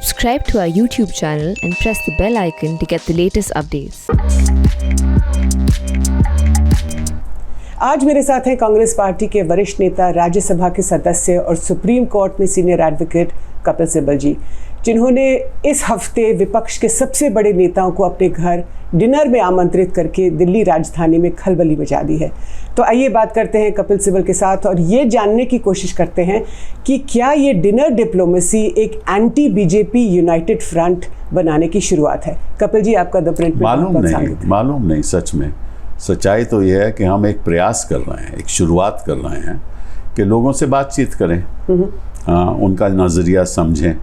Subscribe to our YouTube channel and press the bell icon to get the latest updates. आज मेरे साथ हैं Congress party के वरिष्ठ नेता, राज्यसभा के सदस्य और सुप्रीम कोर्ट में सीनियर एडवोकेट कपिल सिब्बल जी, जिन्होंने इस हफ्ते विपक्ष के सबसे बड़े नेताओं को अपने घर डिनर में आमंत्रित करके दिल्ली राजधानी में खलबली मचा दी है। तो आइए बात करते हैं कपिल सिब्बल के साथ और ये जानने की कोशिश करते हैं कि क्या ये डिनर डिप्लोमेसी एक एंटी बीजेपी यूनाइटेड फ्रंट बनाने की शुरुआत है। कपिल जी, आपका द प्रिंट में मालूम नहीं। सच में सच्चाई तो यह है कि हम एक प्रयास कर रहे हैं, एक शुरुआत कर रहे हैं कि लोगों से बातचीत करें, उनका नज़रिया समझें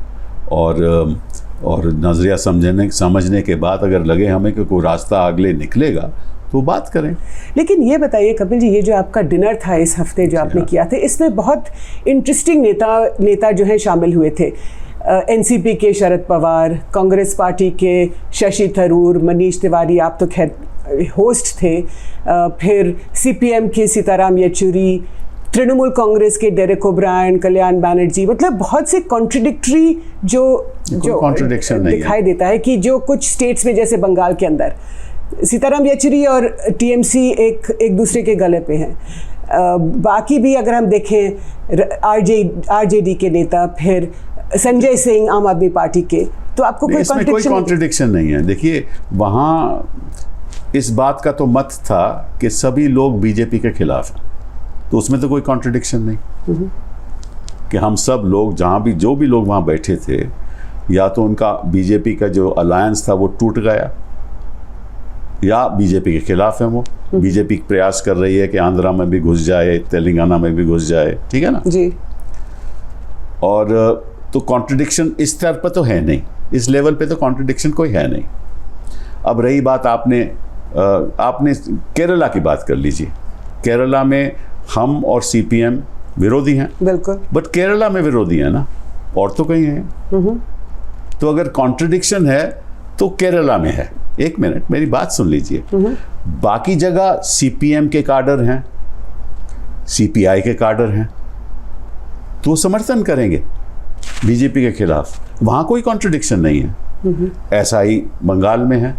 और नज़रिया समझने के बाद अगर लगे हमें कि कोई रास्ता अगले निकलेगा तो बात करें। लेकिन ये बताइए कपिल जी, ये जो आपका डिनर था इस हफ्ते जो आपने किया था, इसमें बहुत इंटरेस्टिंग नेता जो हैं शामिल हुए थे। एनसीपी के शरद पवार, कांग्रेस पार्टी के शशि थरूर, मनीष तिवारी, आप तो खैर होस्ट थे, फिर सीपीएम के सीताराम येचुरी, तृणमूल कांग्रेस के डेरेक ओब्रायन, कल्याण बनर्जी, मतलब बहुत से कॉन्ट्रडिक्टरी जो दिखाई देता है कि जो कुछ स्टेट्स में, जैसे बंगाल के अंदर सीताराम येचुरी और टीएमसी एक दूसरे के गले पे हैं। बाकी भी अगर हम देखें आरजेडी के नेता, फिर संजय सिंह आम आदमी पार्टी के, तो आपको कोई कॉन्ट्रडिक्शन नहीं है। देखिए, वहाँ इस बात का तो मत था कि सभी लोग बीजेपी के खिलाफ हैं, तो उसमें तो कोई कॉन्ट्रडिक्शन नहीं कि हम सब लोग जो भी लोग वहाँ बैठे थे, या तो उनका बीजेपी का जो अलायंस था वो टूट गया, या बीजेपी के खिलाफ है। वो बीजेपी प्रयास कर रही है कि आंध्रा में भी घुस जाए, तेलंगाना में भी घुस जाए, ठीक है ना जी। और तो कॉन्ट्रडिक्शन इस स्तर पर तो है नहीं, इस लेवल पे तो कॉन्ट्रडिक्शन कोई है नहीं। अब रही बात, आपने केरला की बात कर लीजिए। केरला में हम और सीपीएम विरोधी हैं, बिल्कुल, बट केरला में विरोधी है ना, और तो कहीं है। तो अगर कॉन्ट्रडिक्शन है तो केरला में है। एक मिनट, मेरी बात सुन लीजिए। बाकी जगह सीपीएम के काडर हैं, सीपीआई के काडर हैं, तो समर्थन करेंगे बीजेपी के खिलाफ, वहां कोई कॉन्ट्रडिक्शन नहीं है। ऐसा ही बंगाल में है।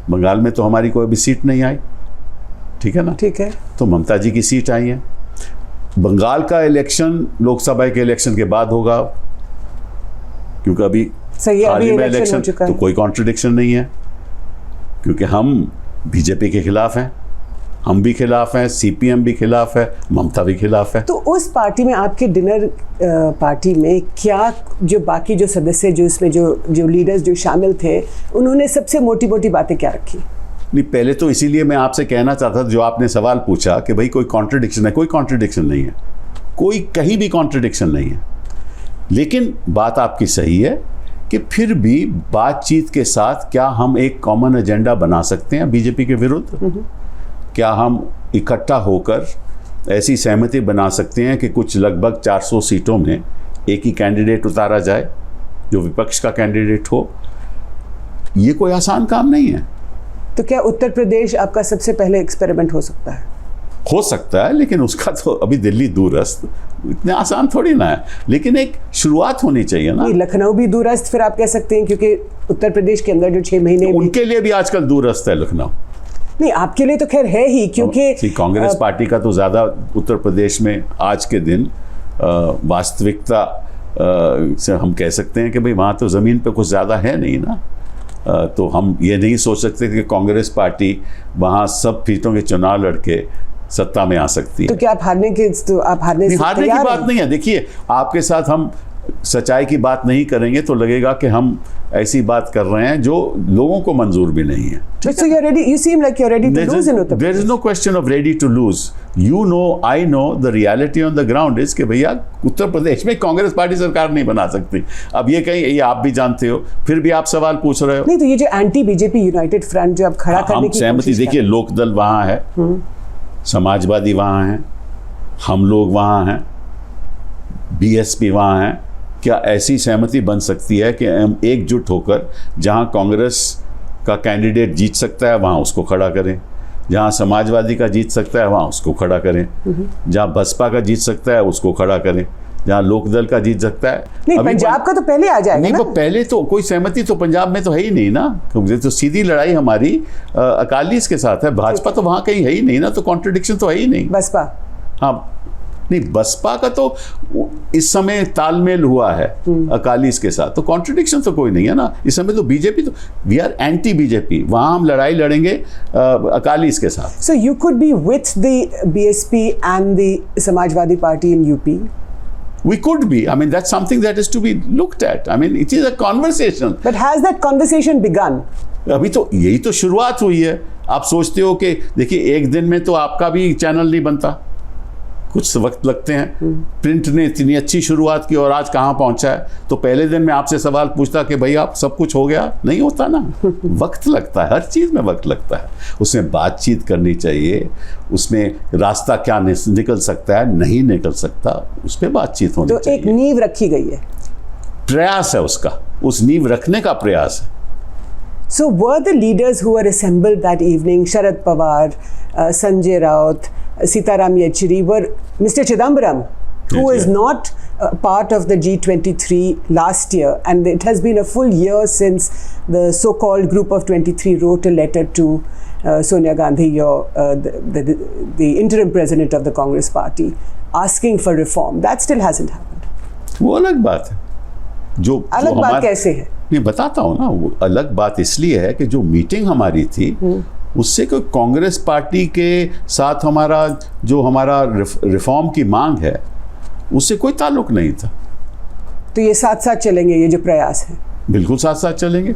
बंगाल में तो हमारी कोई भी सीट नहीं आई, ठीक है ना, ठीक है, तो ममता जी की सीट आई है। बंगाल का इलेक्शन लोकसभा के इलेक्शन के बाद होगा, क्योंकि अभी हाल ही में इलेक्शन हो चुका है, तो कोई कॉन्ट्रडिक्शन नहीं है, क्योंकि हम बीजेपी के खिलाफ हैं, हम भी खिलाफ हैं, सीपीएम भी खिलाफ है, ममता भी खिलाफ है। तो उस पार्टी में, आपके डिनर पार्टी में, क्या जो बाकी जो सदस्य, जो इसमें जो लीडर्स जो शामिल थे, उन्होंने सबसे मोटी बातें क्या रखी? नहीं, पहले तो इसीलिए मैं आपसे कहना चाहता था, जो आपने सवाल पूछा कि भाई कोई कॉन्ट्रडिक्शन है, कोई कॉन्ट्रडिक्शन नहीं है, कोई कहीं भी कॉन्ट्रडिक्शन नहीं है। लेकिन बात आपकी सही है कि फिर भी बातचीत के साथ क्या हम एक कॉमन एजेंडा बना सकते हैं बीजेपी के विरुद्ध? क्या हम इकट्ठा होकर ऐसी सहमति बना सकते हैं कि कुछ लगभग 400 सीटों में एक ही कैंडिडेट उतारा जाए जो विपक्ष का कैंडिडेट हो? ये कोई आसान काम नहीं है। तो क्या उत्तर प्रदेश आपका सबसे पहले एक्सपेरिमेंट हो सकता है? हो सकता है, लेकिन उसका तो अभी दिल्ली दूरस्थ, इतने आसान थोड़ी ना है, लेकिन एक शुरुआत होनी चाहिए ना। लखनऊ भी दूरस्थ फिर आप कह सकते हैं, क्योंकि उत्तर प्रदेश के अंदर जो 6 महीने, उनके लिए भी आजकल दूरस्थ है लखनऊ। नहीं, आपके लिए तो खैर है ही, क्योंकि कांग्रेस पार्टी का तो ज़्यादा उत्तर प्रदेश में आज के दिन वास्तविकता से हम कह सकते हैं कि भाई वहाँ तो ज़मीन पे कुछ ज़्यादा है नहीं ना। तो हम ये नहीं सोच सकते कि कांग्रेस पार्टी वहाँ सब सीटों के चुनाव लड़के सत्ता में आ सकती है। तो क्या आप हारने की बात नहीं है। देखिए, आपके साथ हम सच्चाई की बात नहीं करेंगे तो लगेगा कि हम ऐसी बात कर रहे हैं जो लोगों को मंजूर भी नहीं है। So you're ready, you seem like you're ready to lose in Uttar Pradesh. There is no question of ready to lose. You know, I know, the reality on the ground is कि भैया उत्तर प्रदेश में Congress party सरकार नहीं बना सकती। अब ये आप भी जानते हो, फिर भी आप सवाल पूछ रहे हो। नहीं, तो ये जो एंटी बीजेपी यूनाइटेड फ्रंट जो आप खड़ा करने की सहमति, देखिए, लोकदल वहाँ है, समाजवादी वहाँ हैं, हम लोग वहाँ हैं, बीएसपी वहाँ हैं। क्या ऐसी सहमति बन सकती है कि हम एकजुट होकर जहां कांग्रेस का कैंडिडेट जीत सकता है वहां उसको खड़ा करें, जहां समाजवादी का जीत सकता है वहां उसको खड़ा करें, जहां बसपा का जीत सकता है उसको खड़ा करें, जहाँ लोकदल का जीत सकता है। नहीं, पंजाब का तो पहले आ जाएगा नहीं, ना? वो पहले तो कोई सहमति तो पंजाब में तो है ही नहीं ना, क्योंकि तो सीधी लड़ाई हमारी अकालीस के साथ है। भाजपा तो वहाँ कहीं है ही नहीं ना, तो कॉन्ट्रडिक्शन तो है ही नहीं। बसपा, हाँ नहीं, बसपा का तो इस समय तालमेल हुआ है अकालीस के साथ, तो कॉन्ट्रडिक्शन तो कोई नहीं है ना। इस समय तो बीजेपी, तो वी आर एंटी बीजेपी, वहाँ हम लड़ाई लड़ेंगे अकालीस के साथ। So you could be with the BSP and the Samajwadi Party in UP? We could be. I mean, that's something that is to be looked at. I mean, it is a conversation. But has that conversation begun? अभी तो यही तो शुरुआत हुई है। आप सोचते हो कि देखिए, एक दिन में तो आपका भी चैनल नहीं बनता, कुछ वक्त लगते हैं। प्रिंट ने इतनी अच्छी शुरुआत की और आज कहाँ पहुंचा है। तो पहले दिन मैं आपसे सवाल पूछता कि भाई आप सब कुछ हो गया, नहीं होता ना, वक्त लगता है, हर चीज़ में वक्त लगता है। उसमें बातचीत करनी चाहिए, उसमें रास्ता क्या निकल सकता है, नहीं निकल सकता, उस पर बातचीत होनी तो चाहिए। एक नींव रखी गई है, प्रयास है उसका, उस नींव रखने का प्रयास है। So were the leaders who were assembled that evening, Sharad Pawar, Sanjay Raut, Sitaram Yechury, were Mr. Chidambaram, who Yes, is yeah. not part of the G23 last year, and it has been a full year since the so-called Group of 23 wrote a letter to Sonia Gandhi, the interim president of the Congress party, asking for reform. That still hasn't happened. वो अलग बात है। जो अलग बात कैसे है? नहीं, बताता हूँ ना, वो अलग बात इसलिए है कि जो मीटिंग हमारी थी उससे कोई कांग्रेस पार्टी के साथ हमारा रिफॉर्म की मांग है, उससे कोई ताल्लुक नहीं था। तो ये साथ साथ चलेंगे, ये जो प्रयास है? बिल्कुल साथ साथ चलेंगे।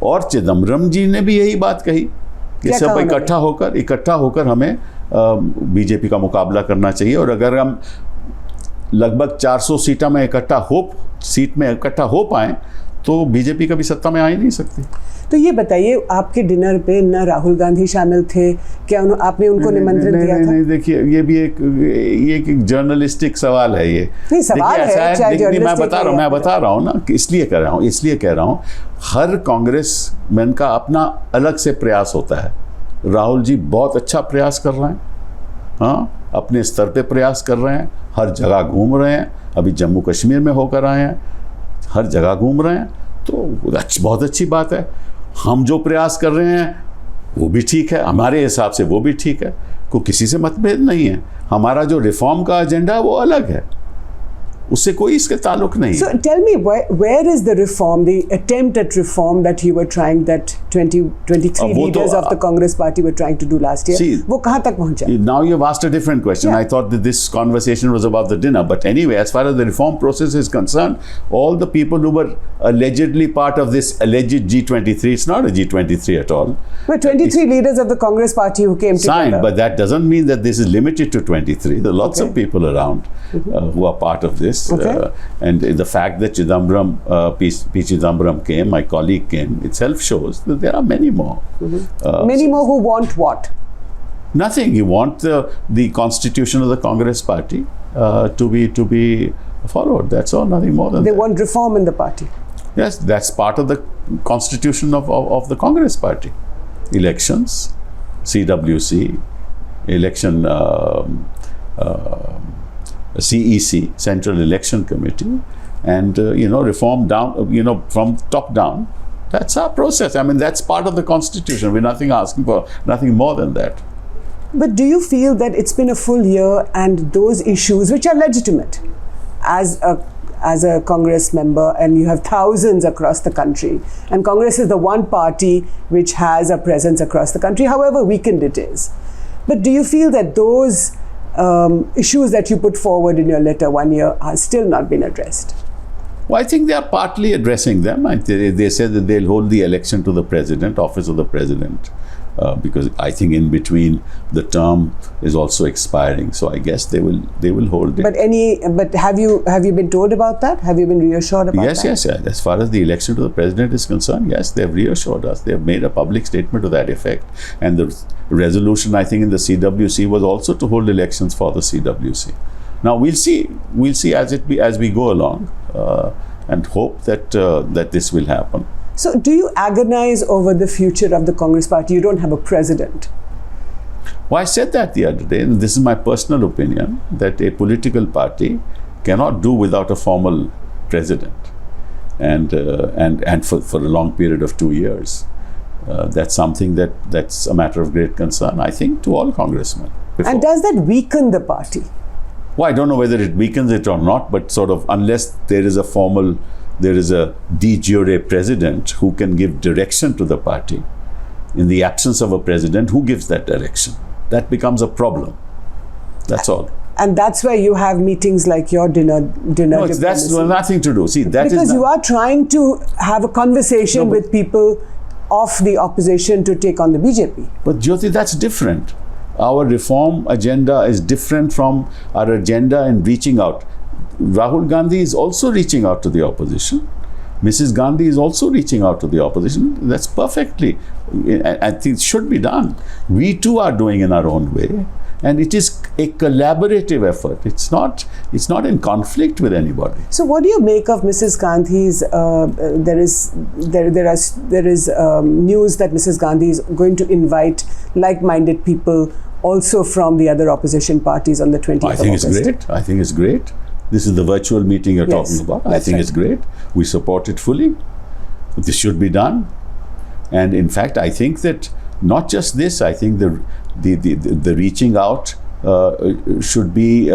और चिदम्बरम जी ने भी यही बात कही कि क्या सब कहा इकट्ठा होकर हमें बीजेपी का मुकाबला करना चाहिए, और अगर हम लगभग 400 सीट में इकट्ठा हो पाए तो बीजेपी कभी सत्ता में आ ही नहीं सकती। तो ये बताइए, आपके डिनर पे न राहुल गांधी शामिल थे क्या? आपने उनको निमंत्रण दिया था? नहीं, देखिए, ये भी एक जर्नलिस्टिक सवाल है। ये नहीं, सवाल है, चाहे मैं बता रहा हूँ ना, कि इसलिए कह रहा हूँ हर कांग्रेस मैन का अपना अलग से प्रयास होता है। राहुल जी बहुत अच्छा प्रयास कर रहे हैं, हाँ, अपने स्तर पे प्रयास कर रहे हैं, हर जगह घूम रहे हैं, अभी जम्मू कश्मीर में होकर आए हैं, हर जगह घूम रहे हैं, तो बहुत अच्छी बात है। हम जो प्रयास कर रहे हैं वो भी ठीक है, हमारे हिसाब से वो भी ठीक है, कोई किसी से मतभेद नहीं है। हमारा जो रिफॉर्म का एजेंडा है वो अलग है, उससे कोई इसके ताल्लुक नहीं। So tell me, where is the reform, the attempt at reform that you were trying, that 23 leaders of the Congress party were trying to do last year? See, वो कहाँ तक पहुँचा? Now you've asked a different question. Yeah. I thought that this conversation was about the dinner. But anyway, as far as the reform process is concerned, all the people who were allegedly part of this alleged G23, it's not a G23 at all. But 23 leaders of the Congress party who came Signed, together. but that doesn't mean that this is limited to 23. There are lots of people around who are part of this. Okay. And the fact that P. Chidambaram came, my colleague came, itself shows that there are many more. Many more who want what? Nothing. You want the constitution of the Congress party to be followed. That's all. Nothing more than They that. want reform in the party. Yes, that's part of the constitution of the Congress party. Elections, CWC, election, CEC, Central Election Committee, and reform down, from top down. That's our process. I mean, that's part of the constitution. We're asking for nothing more than that. But do you feel that it's been a full year and those issues, which are legitimate as a Congress member, and you have thousands across the country, and Congress is the one party which has a presence across the country, however weakened it is. But do you feel that those issues that you put forward in your letter 1 year are still not been addressed? Well, I think they are partly addressing them. They said that they'll hold the election to the president, office of the president, because I think in between the term is also expiring. So I guess they will hold it. But have you been told about that? Have you been reassured about that? Yes. As far as the election to the president is concerned, yes, they've reassured us. They've made a public statement to that effect. And the resolution, I think, in the CWC was also to hold elections for the CWC. Now we'll see as we go along, and hope that this will happen. So do you agonize over the future of the Congress party? You don't have a president. Well, I said that the other day, and this is my personal opinion, that a political party cannot do without a formal president, and for a long period of 2 years. That's something that's a matter of great concern, I think, to all congressmen. Before. And does that weaken the party? Well, I don't know whether it weakens it or not, but sort of unless there is a de jure president who can give direction to the party, in the absence of a president, who gives that direction? That becomes a problem. That's all. And that's where you have meetings like your dinner No, that's nothing to do. See, that is because you are trying to have a conversation with people of the opposition to take on the BJP. But Jyoti, that's different. Our reform agenda is different from our agenda in reaching out. Rahul Gandhi is also reaching out to the opposition. Mrs. Gandhi is also reaching out to the opposition. That's perfectly, I think it should be done. We too are doing in our own way. And it is a collaborative effort. It's not in conflict with anybody. So what do you make of Mrs. Gandhi's, there is news that Mrs. Gandhi is going to invite like-minded people also from the other opposition parties on the 20th of August. I think it's great. This is the virtual meeting you're talking about. I think it's great. We support it fully. This should be done. And in fact, I think that not just this, I think the reaching out should be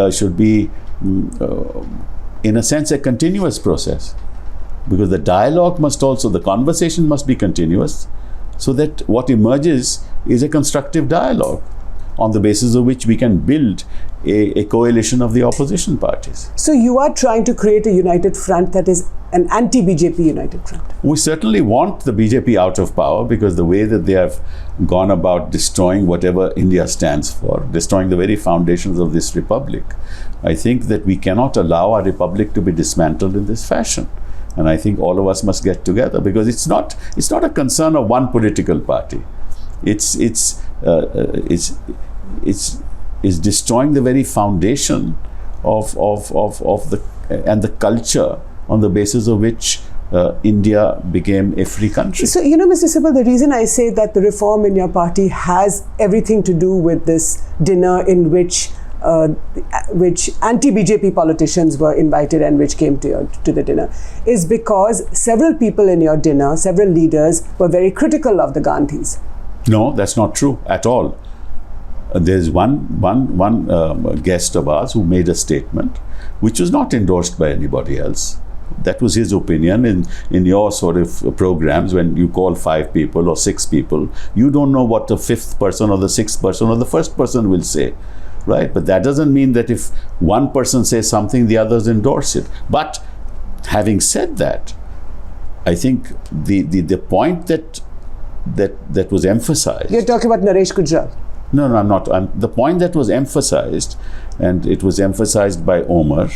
in a sense a continuous process, because the dialogue must also, the conversation must be continuous, so that what emerges is a constructive dialogue on the basis of which we can build a coalition of the opposition parties. So you are trying to create a united front that is an anti-BJP united front. We certainly want the BJP out of power, because the way that they have gone about destroying whatever India stands for, destroying the very foundations of this republic, I think that we cannot allow our republic to be dismantled in this fashion. And I think all of us must get together, because it's not a concern of one political party. It's destroying the very foundation of the culture on the basis of which India became a free country. So, Mr. Sibal, the reason I say that the reform in your party has everything to do with this dinner in which anti-BJP politicians were invited and which came to the dinner, is because several people in your dinner, several leaders, were very critical of the Gandhis. No, that's not true at all. There's one guest of ours who made a statement which was not endorsed by anybody else. That was his opinion. In your sort of programs, when you call 5 people or 6 people, you don't know what the 5th person or the 6th person or the 1st person will say, right? But that doesn't mean that if one person says something, the others endorse it. But having said that, I think the point that was emphasized. You're talking about Naresh Gujral. No, I'm not. The point that was emphasized, and it was emphasized by Omar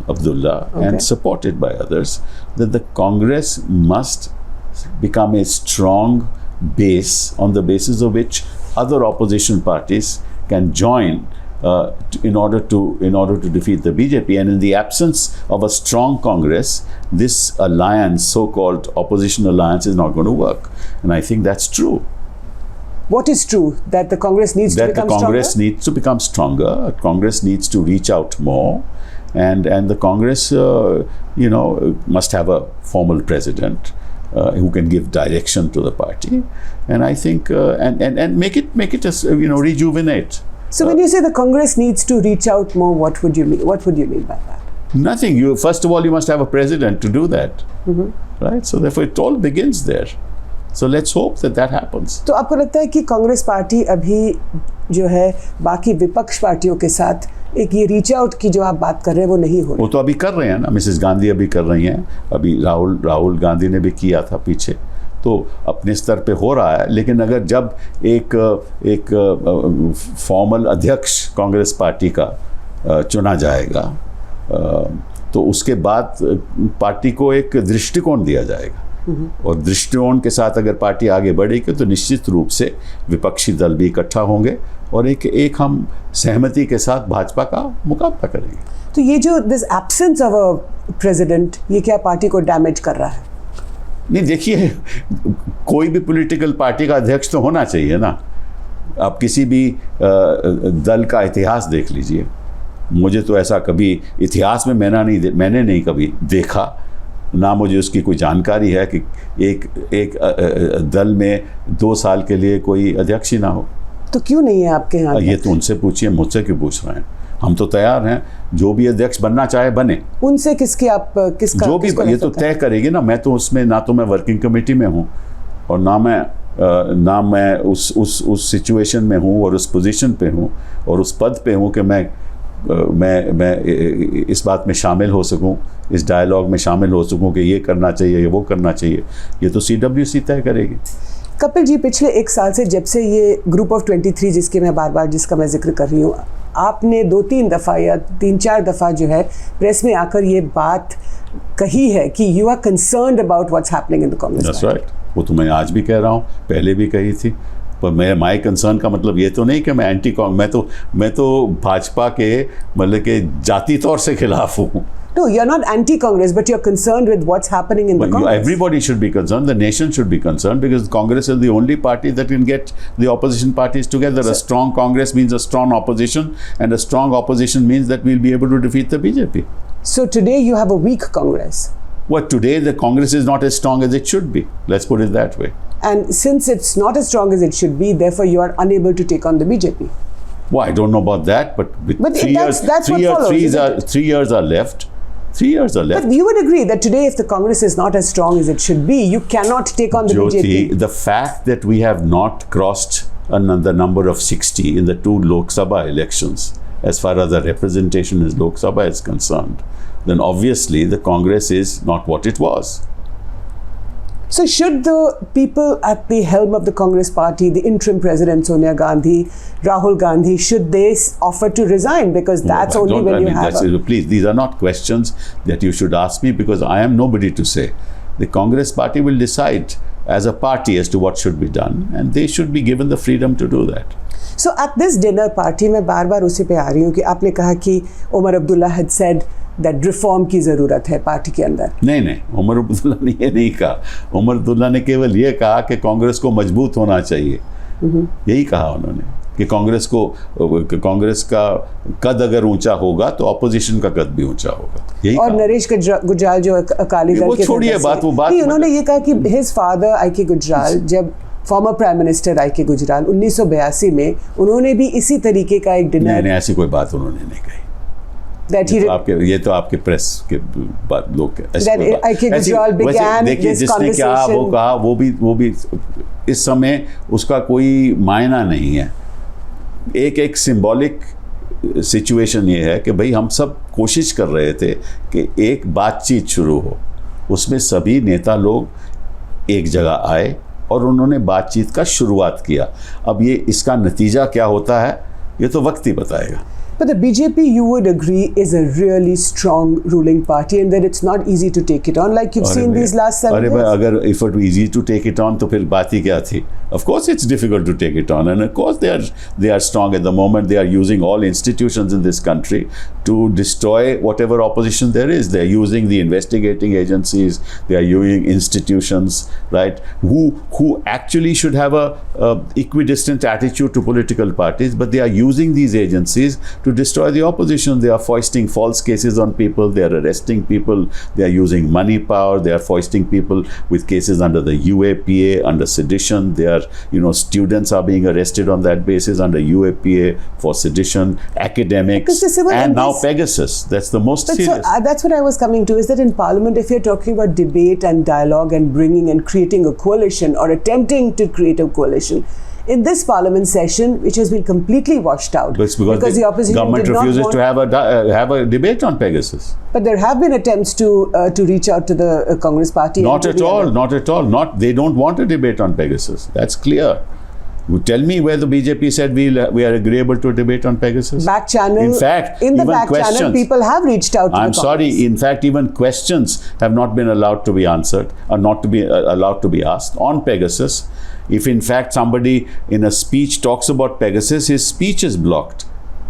Abdullah and supported by others, that the Congress must become a strong base on the basis of which other opposition parties can join in order to defeat the BJP. And in the absence of a strong Congress, this alliance, so-called opposition alliance, is not going to work. And I think that's true. What is true? That the Congress needs to become stronger? That the Congress needs to become stronger. Congress needs to reach out more. And the Congress, must have a formal president who can give direction to the party. And I think, and make it as, rejuvenate. So when you say the Congress needs to reach out more, what would you mean? What would you mean by that? Nothing. First of all, you must have a president to do that. Right? So therefore, it all begins there. So let's hope that happens. तो आपको लगता है कि Congress party अभी जो है बाकी विपक्ष पार्टियों के साथ एक ये रीच आउट की जो आप बात कर रहे हैं वो नहीं हो रही? वो तो अभी कर रहे हैं ना, मिसेस गांधी अभी कर रही हैं, अभी राहुल गांधी ने भी किया था पीछे, तो अपने स्तर पे हो रहा है. लेकिन अगर जब एक फॉर्मल अध्यक्ष कांग्रेस पार्टी का चुना जाएगा, तो उसके बाद पार्टी को एक दृष्टिकोण दिया जाएगा. और दृष्टिकोण के साथ अगर पार्टी आगे बढ़ेगी तो निश्चित रूप से विपक्षी दल भी इकट्ठा होंगे और एक हम सहमति के साथ भाजपा का मुकाबला करेंगे. तो ये जो this absence of a president, ये क्या पार्टी को डैमेज कर रहा है? नहीं, देखिए, कोई भी पॉलिटिकल पार्टी का अध्यक्ष तो होना चाहिए ना. आप किसी भी दल का इतिहास देख लीजिए, मुझे तो ऐसा कभी इतिहास में मैंने नहीं कभी देखा, ना मुझे उसकी कोई जानकारी है कि एक दल में 2 साल के लिए कोई अध्यक्ष ही ना हो। तो क्यों नहीं है आपके यहाँ? ये तो उनसे पूछिए, मुझसे क्यों पूछ रहे हैं? हम तो तैयार हैं, जो भी अध्यक्ष बनना चाहे बने। उनसे किसका जो भी ये तो तय करेगी ना। मैं तो उसमें ना तो मैं वर्किंग कमेटी में हूँ और ना मैं उस सिचुएशन में हूँ और उस पोजीशन पे हूँ और उस पद पे हूँ कि मैं इस बात में शामिल हो सकूं, इस डायलॉग में शामिल हो सकूं कि ये करना चाहिए, ये वो करना चाहिए। ये तो CWC तय करेगी। कपिल जी, पिछले 1 साल से जब से ये ग्रुप ऑफ 23 जिसका मैं जिक्र कर रही हूँ, आपने 2-3 दफ़ा या 3-4 दफ़ा जो है प्रेस में आकर ये बात कही है कि you are concerned about what's happening in the Congress. That's right. वो तो मैं आज भी कह रहा हूँ, पहले भी कही थी। पर माई कंसर्न का मतलब ये तो नहीं कि मैं एंटी कांग्रेस, मैं तो भाजपा के मतलब के जाति तौर से खिलाफ हूँ। No, you're not anti-Congress, but you're concerned with what's happening in the Congress. Everybody should be concerned. The nation should be concerned because Congress is the only party that can get the opposition parties together. A strong Congress means a strong opposition, and a strong opposition means that we'll be able to defeat the BJP. So today you have a weak Congress. Well, today the Congress is not as strong as it should be. Let's put it that way. And since it's not as strong as it should be, therefore you are unable to take on the BJP. Well, I don't know about that, but with 3 years, that's what follows, 3 years are left. 3 years are left. But you would agree that today, if the Congress is not as strong as it should be, you cannot take on the Jyoti, BJP. The fact that we have not crossed the number of 60 in the 2 Lok Sabha elections, as far as the representation in Lok Sabha is concerned, then obviously the Congress is not what it was. So should the people at the helm of the Congress party, the interim president Sonia Gandhi, Rahul Gandhi, should they offer to resign? Because that's only when you have Please, these are not questions that you should ask me because I am nobody to say. The Congress party will decide as a party as to what should be done and they should be given the freedom to do that. So at this dinner party, मैं बार-बार उसी पे आ रही हूँ कि आपने कहा कि Omar Abdullah had said that reform की ज़रूरत है पार्टी के अंदर। नहीं, उमर अब्दुल्ला ने ये नहीं कहा। उमर अब्दुल्ला ने केवल ये कहा कि कांग्रेस को मजबूत होना चाहिए। यही कहा उन्होंने कि कांग्रेस का कद अगर ऊंचा होगा तो ऑपोजिशन का कद भी ऊंचा होगा। यही और नरेश गुजराल जो अकाली दल के छोड़िए बात, वो बात उन्होंने ये कहा कि हिज फादर आई.के. गुजराल, जब former prime minister I K. Gujral 1982 में उन्होंने भी इसी तरीके का एक डिनर। नहीं, ऐसी कोई बात उन्होंने नहीं कही। ये तो आपके प्रेस के लोग देखिए जिसने क्या वो कहा वो भी इस समय उसका कोई मायना नहीं है। एक सिंबॉलिक सिचुएशन ये है कि भाई हम सब कोशिश कर रहे थे कि एक बातचीत शुरू हो, उसमें सभी नेता लोग एक जगह आए और उन्होंने बातचीत का शुरुआत किया। अब ये इसका नतीजा क्या होता है ये तो वक्त ही बताएगा। But the BJP, you would agree, is a really strong ruling party and that it's not easy to take it on like you've seen these last 7 years. अगर if it were easy to take it on तो फिर बात ही क्या थी? Of course it's difficult to take it on and of course they are strong at the moment. They are using all institutions in this country to destroy whatever opposition there is. They are using the investigating agencies. They are using institutions, right? Who actually should have a equidistant attitude to political parties, but they are using these agencies to destroy the opposition. They are foisting false cases on people. They are arresting people. They are using money power. They are foisting people with cases under the UAPA, under sedition. They are, students are being arrested on that basis under UAPA for sedition, academics, and now Pegasus. That's the most serious. So, that's what I was coming to, is that in Parliament, if you're talking about debate and dialogue and bringing and creating a coalition or attempting to create a coalition, in this Parliament session, which has been completely washed out, because the opposition government refuses to have a debate on Pegasus. But there have been attempts to reach out to the Congress party. Not at all. They don't want a debate on Pegasus. That's clear. You tell me where the BJP said we are agreeable to a debate on Pegasus. Back channel. In fact, in the back channel, people have reached out to I'm the sorry. Congress. In fact, even questions have not been allowed to be answered or not to be allowed to be asked on Pegasus. If in fact somebody in a speech talks about Pegasus, his speech is blocked.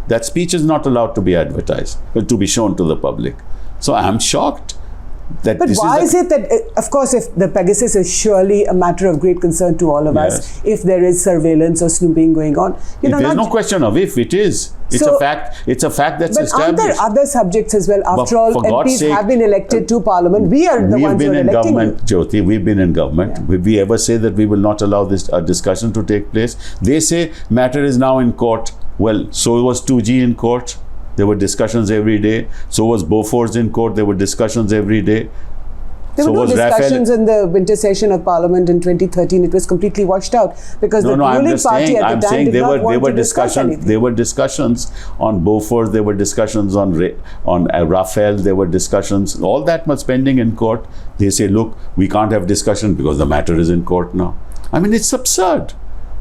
That speech is not allowed to be advertised, to be shown to the public. So I'm shocked That But why is it that, of course, if the Pegasus is surely a matter of great concern to all of us, Yes. if there is surveillance or snooping going on, There's no question of if, it is. It's So- a fact. It's a fact that's but aren't there established. other subjects as well? After all, for God's MPs sake, have been elected to Parliament. We are the We've ones who been are in electing government, Jyoti. We've been in government. Will we ever say that we will not allow this discussion to take place? They say matter is now in court. Well, so was 2G in court. There were discussions every day. So was Bofors in court. There were discussions every day. There So were no was Rafale- discussions in the winter session of Parliament in 2013. It was completely washed out because the I'm ruling just party saying, at I'm the time saying did there not were want to discuss anything. there were discussions on Bofors, there were discussions on Rafale, there were discussions. All that was pending in court. They say, look, we can't have discussion because the matter is in court now. I mean, it's absurd.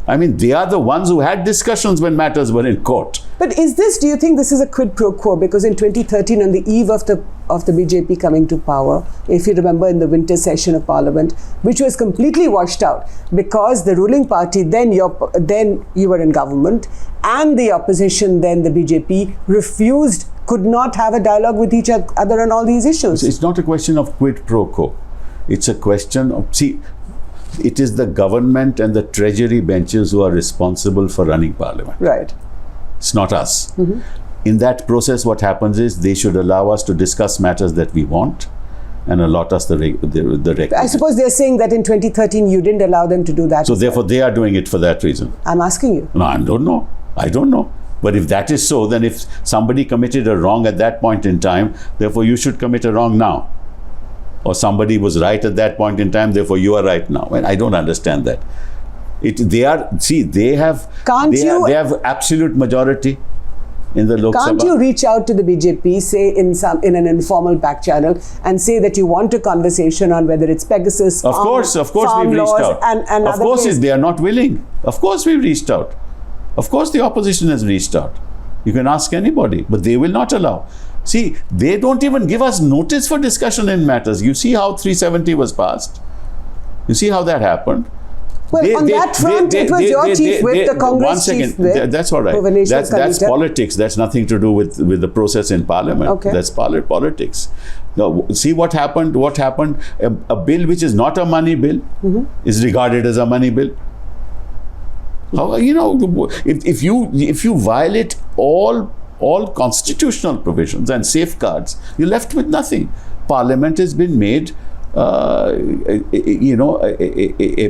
I mean, they are the ones who had discussions when matters were in court. But do you think this is a quid pro quo? Because in 2013, on the eve of the BJP coming to power, if you remember in the winter session of Parliament, which was completely washed out because the ruling party, then you were in government, and the opposition, then the BJP, could not have a dialogue with each other on all these issues. It's not a question of quid pro quo. It's a question of, it is the government and the treasury benches who are responsible for running Parliament. Right. It's not us. Mm-hmm. In that process, what happens is they should allow us to discuss matters that we want and allot us the requisite. I suppose they're saying that in 2013 you didn't allow them to do that. So therefore, they are doing it for that reason. I'm asking you. No, I don't know. I don't know. But if that is so, then if somebody committed a wrong at that point in time, therefore you should commit a wrong now. Or somebody was right at that point in time, therefore you are right now. And I don't understand that. They have absolute majority in the Lok Sabha. Can't you reach out to the BJP, say in an informal back channel, and say that you want a conversation on whether it's Pegasus, Of course, farm we've reached laws, out. and of other course, ways? they are not willing. Of course, we've reached out. Of course, the opposition has reached out. You can ask anybody, but they will not allow. See, they don't even give us notice for discussion in matters. You see how 370 was passed? You see how that happened? Well, on that front, it was your chief whip, the Congress chief whip. That's all right. Bhuvaneshwar That's Kalita. politics. That's nothing to do with the process in Parliament. Okay. That's politics. Now, see what happened? What happened? A bill which is not a money bill is regarded as a money bill. How, if you violate all constitutional provisions and safeguards, you're left with nothing. Parliament has been made a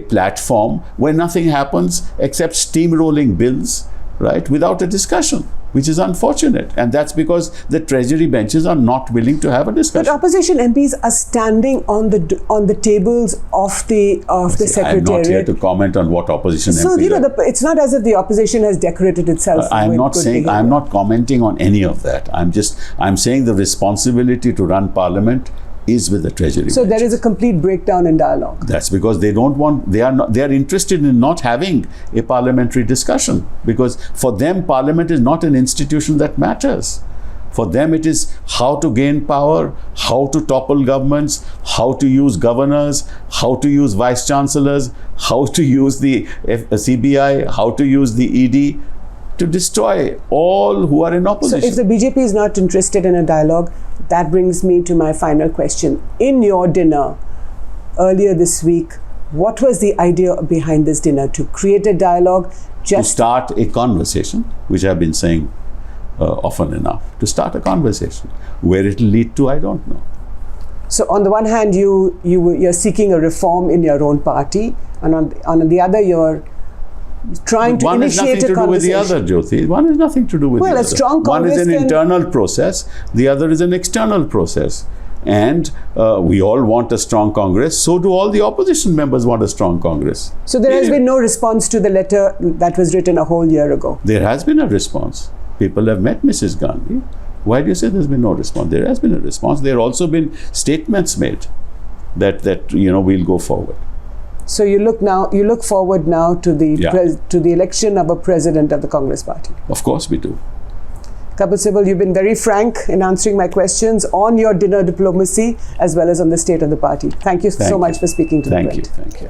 platform where nothing happens except steamrolling bills, right, without a discussion, which is unfortunate. And that's because the treasury benches are not willing to have a discussion. But opposition MPs are standing on the tables of the Secretariat. I'm not here to comment on what opposition So MPs are. it's not as if the opposition has decorated itself. I'm with good behavior. I'm not commenting on any of that. I'm saying the responsibility to run Parliament is with the treasury. So there benches. is a complete breakdown in dialogue. That's because they are interested in not having a parliamentary discussion, because for them Parliament is not an institution that matters. For them it is how to gain power, how to topple governments, how to use governors, how to use vice chancellors, how to use the CBI, how to use the ED to destroy all who are in opposition. So if the BJP is not interested in a dialogue, that brings me to my final question. In your dinner earlier this week, what was the idea behind this dinner? To create a dialogue? To start a conversation, which I've been saying often enough, to start a conversation. Where it will lead to, I don't know. So on the one hand, you're seeking a reform in your own party, and on the other, you're trying to initiate a conversation. One has nothing to do with the other, Jyoti. One has nothing to do with the other. Well, a strong Congress One is an internal process. The other is an external process. And we all want a strong Congress. So do all the opposition members want a strong Congress. So there has been no response to the letter that was written a whole year ago. There has been a response. People have met Mrs. Gandhi. Why do you say there's been no response? There has been a response. There have also been statements made that we'll go forward. So you look forward now to the election of a president of the Congress party. Of course we do. Kapil Sibal, you've been very frank in answering my questions on your dinner diplomacy as well as on the state of the party. Thank you so much for speaking to the print. Thank you.